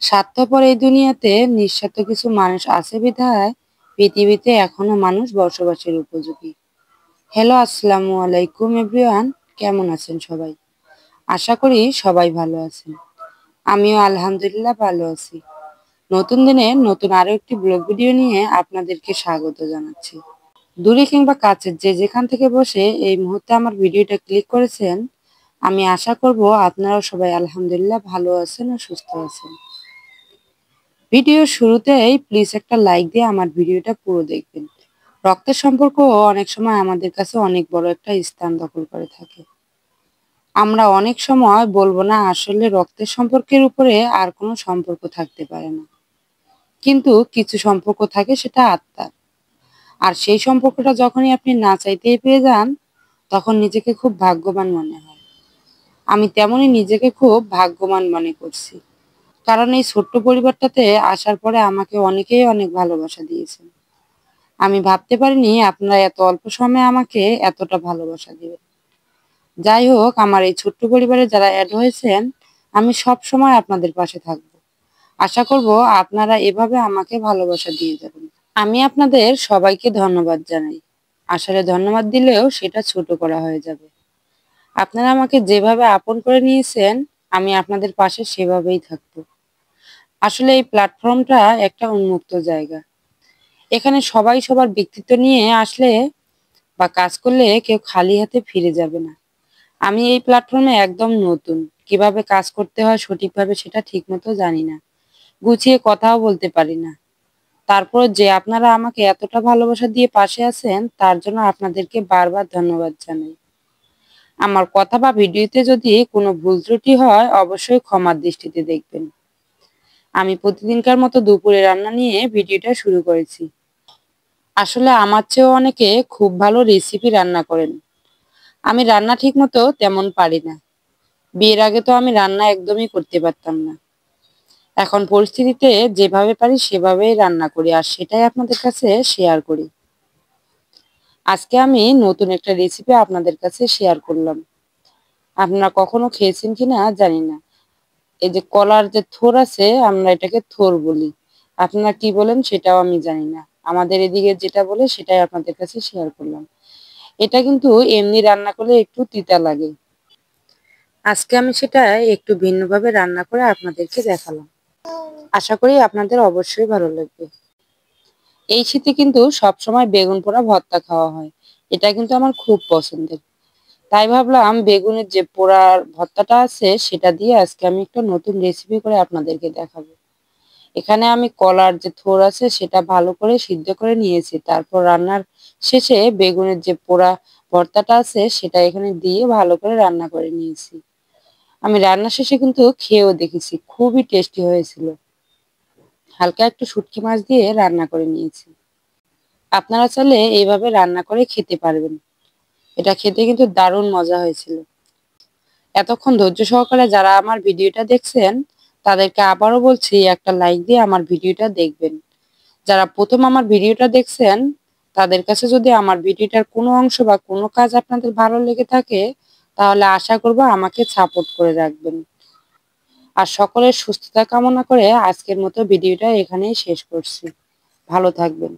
স্বার্থপর এই দুনিয়াতে নিঃস্বার্থ কিছু মানুষ আছে বিধায় পৃথিবীতে এখনো মানুষ বসবাসের উপযোগী। হ্যালো, আসসালামু আলাইকুম এভরিওয়ান। কেমন আছেন সবাই? আশা করি সবাই ভালো আছেন। আমিও আলহামদুলিল্লাহ ভালো আছি। নতুন দিনে নতুন আরো একটি ব্লগ ভিডিও নিয়ে আপনাদেরকে স্বাগত জানাচ্ছি। দূরে কিংবা কাছের যে যেখান থেকে বসে এই মুহূর্তে আমার ভিডিওটা ক্লিক করেছেন, আমি আশা করব আপনারাও সবাই আলহামদুলিল্লাহ ভালো আছেন ও সুস্থ আছেন। ভিডিওর শুরুতেই প্লিজ একটা লাইক দিয়ে আমার ভিডিওটা পুরো দেখবেন। রক্তের সম্পর্ক অনেক সময় আমাদের কাছে অনেক বড় একটা স্থান দখল করে থাকে। আমরা অনেক সময় বলবো না আসলে রক্তের সম্পর্কের উপরে আর কোনো সম্পর্ক থাকতে পারে না, কিন্তু কিছু সম্পর্ক থাকে সেটা আত্মার। আর সেই সম্পর্কটা যখনই আপনি না চাইতেই পেয়ে যান, তখন নিজেকে খুব ভাগ্যবান মনে হয়। আমি তেমনই নিজেকে খুব ভাগ্যবান মনে করছি, কারণ এই ছোট্ট পরিবারটাতে আসার পরে আমাকে অনেকেই অনেক ভালোবাসা দিয়েছেন। আমি ভাবতে পারিনি আপনারা এত অল্প সময়ে আমাকে এতটা ভালোবাসা দিবেন। যাই হোক, আমার এই ছোট্ট পরিবারে যারা অ্যাড হয়েছেন, আমি সব সময় আপনাদের পাশে থাকব। আশা করব আপনারা এভাবে আমাকে ভালোবাসা দিয়ে যাবেন। আমি আপনাদের সবাইকে ধন্যবাদ জানাই। আসলে ধন্যবাদ দিলেও সেটা ছোট করা হয়ে যাবে। আপনারা আমাকে যেভাবে আপন করে নিয়েছেন, আমি আপনাদের পাশে সেভাবেই থাকব। আসলে এই প্ল্যাটফর্মটা একটা উন্মুক্ত জায়গা। এখানে সবাই সবার ব্যক্তিত্ব নিয়ে আসলে বা কাজ করলে কেউ খালি হাতে ফিরে যাবে না। আমি এই প্ল্যাটফর্মে একদম নতুন। কিভাবে কাজ করতে হয় সঠিকভাবে সেটা ঠিকমতো জানি না। গুছিয়ে কথাও বলতে পারি না। তারপর যে আপনারা আমাকে এতটা ভালোবাসা দিয়ে পাশে আছেন, তার জন্য আপনাদেরকে বারবার ধন্যবাদ জানাই। আমার কথা বা ভিডিওতে যদি কোনো ভুল ত্রুটি হয়, অবশ্যই ক্ষমার দৃষ্টিতে দেখবেন। আমি প্রতিদিনকার মতো দুপুরে রান্না নিয়ে ভিডিওটা শুরু করেছি। আসলে আমার চেয়েও অনেকে খুব ভালো রেসিপি রান্না করেন। আমি রান্না ঠিকমতো তেমন পারি না। বিয়ের আগে তো আমি রান্না একদমই করতে পারতাম না। এখন পরিস্থিতিতে যেভাবে পারি সেভাবেই রান্না করি, আর সেটাই আপনাদের কাছে শেয়ার করি। আজকে আমি নতুন একটা রেসিপি আপনাদের কাছে শেয়ার করলাম। আপনারা কখনো খেয়েছেন কিনা জানি না। এই যে কলার যে থোড় আছে, আমরা এটাকে থোড় বলি। আপনারা কি বলেন সেটাও আমি জানি না। আমাদের এদিকে যেটা বলে সেটাই আপনাদের কাছে শেয়ার করলাম। এটা কিন্তু এমনি রান্না করলে একটু তিতা লাগে। আজকে আমি সেটা একটু ভিন্নভাবে রান্না করে আপনাদেরকে দেখালাম। আশা করি আপনাদের অবশ্যই ভালো লাগবে। এই শীতে কিন্তু সবসময় বেগুন পোড়া ভর্তা খাওয়া হয়। এটা কিন্তু আমার খুব পছন্দের। তাই ভাবলাম বেগুনের যে পোড়ার ভর্তাটা আছে সেটা দিয়ে আজকে আমি একটা নতুন রেসিপি করে আপনাদেরকে দেখাবো। এখানে আমি কলার যে থোড় আছে সেটা ভালো করে সিদ্ধ করে নিয়েছি। তারপর রান্নার শেষে বেগুনের যে পোড়া ভর্তাটা আছে সেটা এখানে দিয়ে ভালো করে রান্না করে নিয়েছি। আমি রান্না শেষে কিন্তু খেয়েও দেখেছি, খুবই টেস্টি হয়েছিল। হালকা একটু শুটকি মাছ দিয়ে রান্না করে নিয়েছি। আপনারা চাইলে এইভাবে রান্না করে খেতে পারবেন। এটা খেতে কিন্তু দারুণ মজা হয়েছিল। এতক্ষণ ধৈর্য সহকারে যারা আমার ভিডিওটা দেখছেন, তাদেরকে আবারও বলছি একটা লাইক দিয়ে আমার ভিডিওটা দেখবেন। যারা প্রথম আমার ভিডিওটা দেখছেন, তাদের কাছে যদি আমার ভিডিওটার কোনো অংশ বা কোনো কাজ আপনাদের ভালো লেগে থাকে, তাহলে আশা করব আমাকে সাপোর্ট করে রাখবেন। আর সকলের সুস্থতা কামনা করে আজকের মতো ভিডিওটা এখানেই শেষ করছি। ভালো থাকবেন।